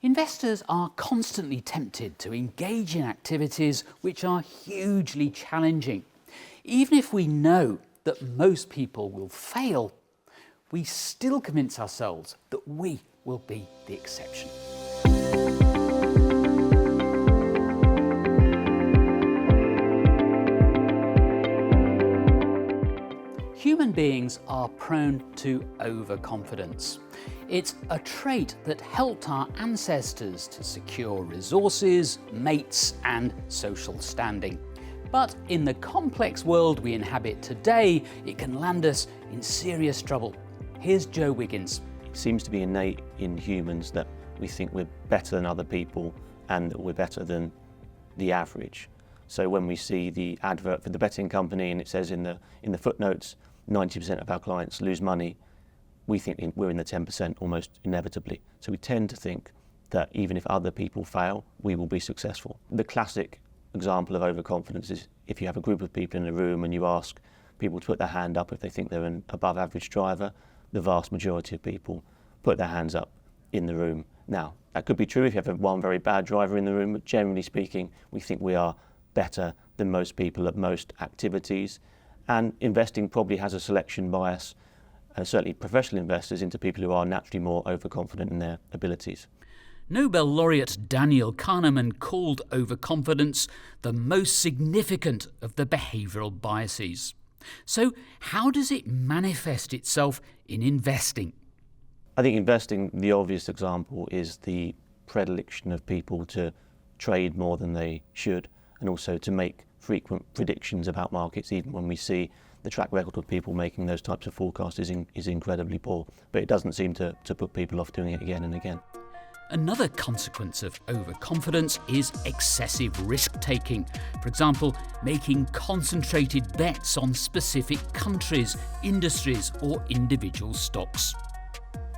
Investors are constantly tempted to engage in activities which are hugely challenging. Even if we know that most people will fail, we still convince ourselves that we will be the exception. Human beings are prone to overconfidence. It's a trait that helped our ancestors to secure resources, mates, and social standing. But in the complex world we inhabit today, it can land us in serious trouble. Here's Joe Wiggins. It seems to be innate in humans that we think we're better than other people and that we're better than the average. So when we see the advert for the betting company and it says in the footnotes, 90% of our clients lose money, we think we're in the 10% almost inevitably. So we tend to think that even if other people fail, we will be successful. The classic example of overconfidence is if you have a group of people in a room and you ask people to put their hand up if they think they're an above average driver, the vast majority of people put their hands up in the room. Now, that could be true if you have one very bad driver in the room, but generally speaking, we think we are better than most people at most activities. And investing probably has a selection bias, certainly professional investors, into people who are naturally more overconfident in their abilities. Nobel laureate Daniel Kahneman called overconfidence the most significant of the behavioural biases. So how does it manifest itself in investing? I think investing, the obvious example is the predilection of people to trade more than they should and also to make frequent predictions about markets, even when we see the track record of people making those types of forecasts is incredibly poor. But it doesn't seem to put people off doing it again and again. Another consequence of overconfidence is excessive risk-taking. For example, making concentrated bets on specific countries, industries, or individual stocks.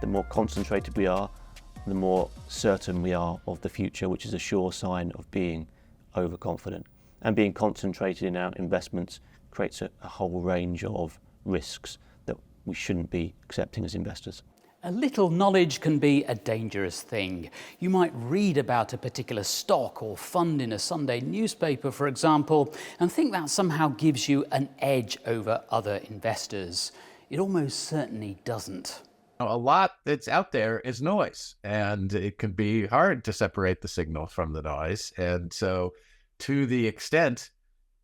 The more concentrated we are, the more certain we are of the future, which is a sure sign of being overconfident. And being concentrated in our investments creates a whole range of risks that we shouldn't be accepting as investors. A little knowledge can be a dangerous thing. You might read about a particular stock or fund in a Sunday newspaper, for example, and think that somehow gives you an edge over other investors. It almost certainly doesn't. A lot that's out there is noise, and it can be hard to separate the signal from the noise. And so to the extent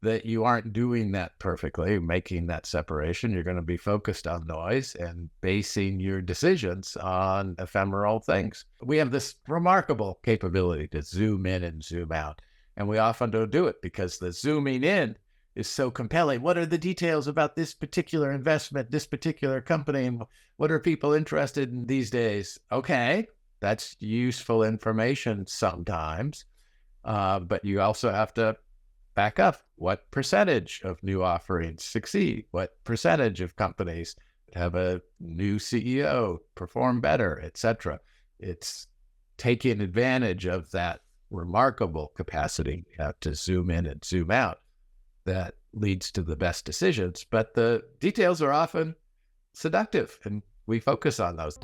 that you aren't doing that perfectly, making that separation, you're going to be focused on noise and basing your decisions on ephemeral things. We have this remarkable capability to zoom in and zoom out, and we often don't do it because the zooming in is so compelling. What are the details about this particular investment, this particular company, and what are people interested in these days? Okay, that's useful information sometimes, but you also have to back up. What percentage of new offerings succeed? What percentage of companies have a new CEO, perform better, etc.? It's taking advantage of that remarkable capacity to zoom in and zoom out that leads to the best decisions. But the details are often seductive, and we focus on those.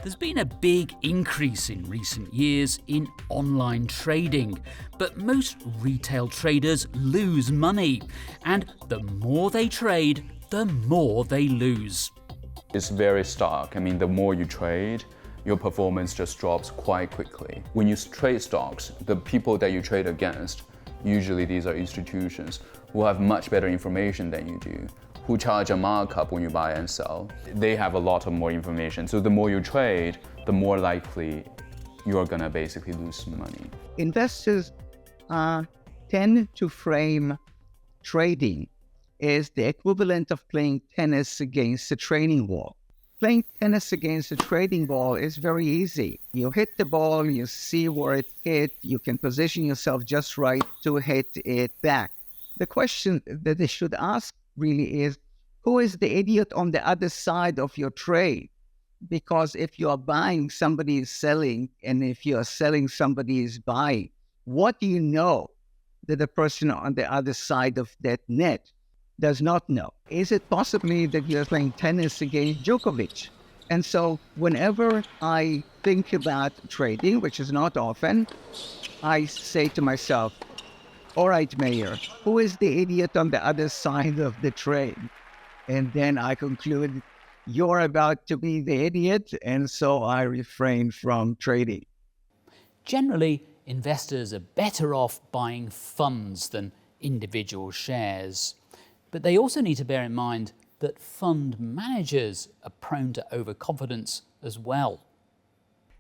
There's been a big increase in recent years in online trading, but most retail traders lose money, and the more they trade, the more they lose. It's very stark. I mean, the more you trade, your performance just drops quite quickly. When you trade stocks, the people that you trade against, usually these are institutions who have much better information than you do, who charge a markup when you buy and sell. They have a lot of more information. So the more you trade, the more likely you're gonna basically lose some money. Investors tend to frame trading as the equivalent of playing tennis against a training ball. Playing tennis against a trading ball is very easy. You hit the ball, you see where it hit, you can position yourself just right to hit it back. The question that they should ask really is, who is the idiot on the other side of your trade? Because if you are buying, somebody is selling, and if you are selling, somebody is buying. What do you know that the person on the other side of that net does not know? Is it possibly that you're playing tennis against Djokovic? And so whenever I think about trading, which is not often, I say to myself, all right, Mayor, who is the idiot on the other side of the trade? And then I conclude, you're about to be the idiot, and so I refrain from trading. Generally, investors are better off buying funds than individual shares. But they also need to bear in mind that fund managers are prone to overconfidence as well.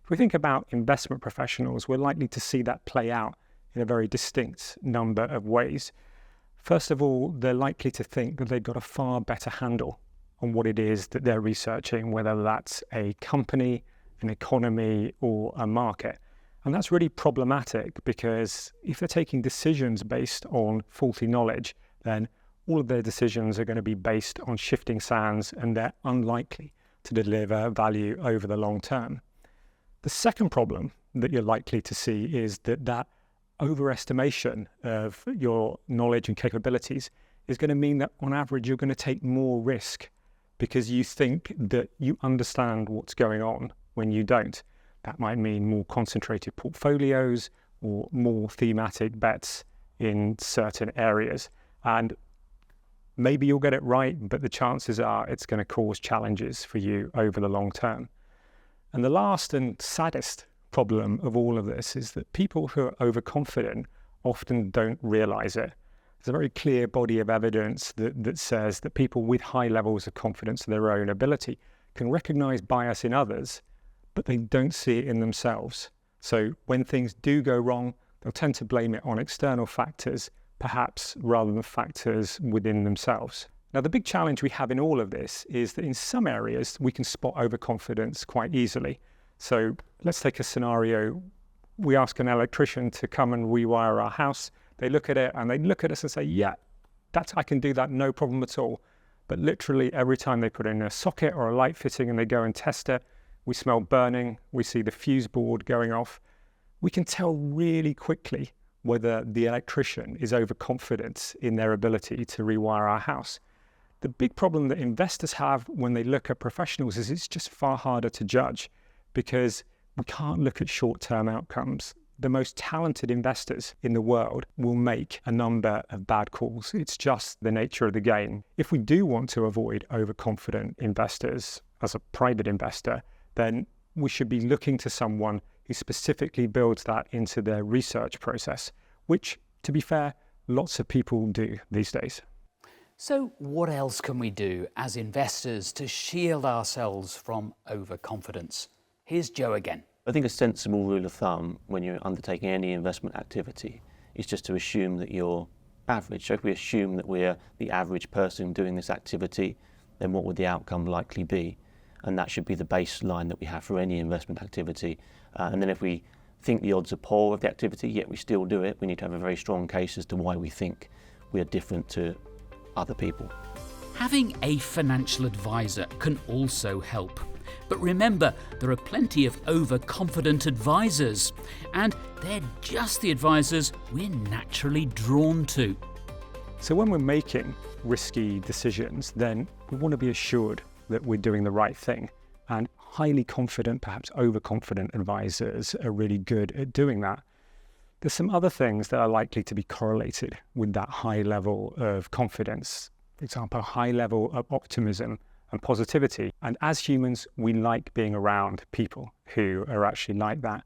If we think about investment professionals, we're likely to see that play out in a very distinct number of ways. First of all, they're likely to think that they've got a far better handle on what it is that they're researching, whether that's a company, an economy, or a market. And that's really problematic because if they're taking decisions based on faulty knowledge, then all of their decisions are going to be based on shifting sands and they're unlikely to deliver value over the long term. The second problem that you're likely to see is that overestimation of your knowledge and capabilities is going to mean that on average you're going to take more risk because you think that you understand what's going on when you don't. That might mean more concentrated portfolios or more thematic bets in certain areas. And maybe you'll get it right, but the chances are it's going to cause challenges for you over the long term. And the last and saddest problem of all of this is that people who are overconfident often don't realize it. There's a very clear body of evidence that says that people with high levels of confidence in their own ability can recognize bias in others, but they don't see it in themselves. So when things do go wrong, they'll tend to blame it on external factors, perhaps rather than factors within themselves. Now, the big challenge we have in all of this is that in some areas we can spot overconfidence quite easily. So let's take a scenario. We ask an electrician to come and rewire our house. They look at it and they look at us and say, yeah, I can do that, no problem at all. But literally every time they put in a socket or a light fitting and they go and test it, we smell burning, we see the fuse board going off. We can tell really quickly whether the electrician is overconfident in their ability to rewire our house. The big problem that investors have when they look at professionals is it's just far harder to judge because we can't look at short-term outcomes. The most talented investors in the world will make a number of bad calls. It's just the nature of the game. If we do want to avoid overconfident investors as a private investor, then we should be looking to someone who specifically builds that into their research process, which, to be fair, lots of people do these days. So what else can we do as investors to shield ourselves from overconfidence? Here's Joe again. I think a sensible rule of thumb when you're undertaking any investment activity is just to assume that you're average. So if we assume that we're the average person doing this activity, then what would the outcome likely be? And that should be the baseline that we have for any investment activity. And then if we think the odds are poor of the activity, yet we still do it, we need to have a very strong case as to why we think we are different to other people. Having a financial advisor can also help. But remember, there are plenty of overconfident advisors, and they're just the advisors we're naturally drawn to. So when we're making risky decisions, then we want to be assured that we're doing the right thing. And highly confident, perhaps overconfident advisors are really good at doing that. There's some other things that are likely to be correlated with that high level of confidence. For example, a high level of optimism and positivity. And as humans, we like being around people who are actually like that.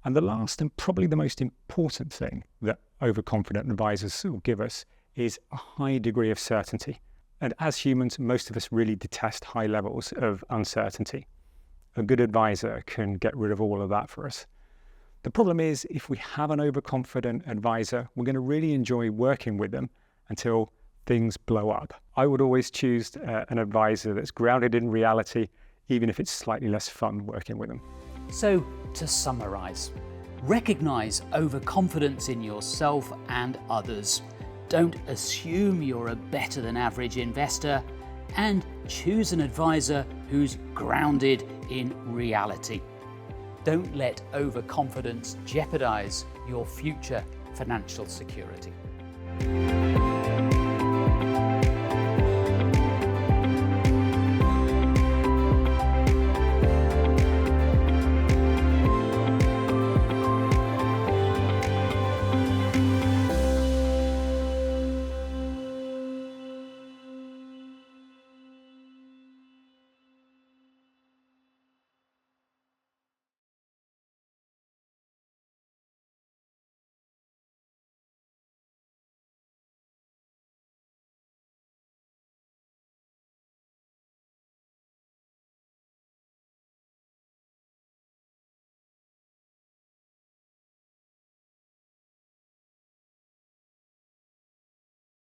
And the last and probably the most important thing that overconfident advisors will give us is a high degree of certainty. And as humans, most of us really detest high levels of uncertainty. A good advisor can get rid of all of that for us. The problem is, if we have an overconfident advisor, we're going to really enjoy working with them until things blow up. I would always choose an advisor that's grounded in reality, even if it's slightly less fun working with them. So, to summarize, recognize overconfidence in yourself and others. Don't assume you're a better than average investor, and choose an advisor who's grounded in reality. Don't let overconfidence jeopardize your future financial security.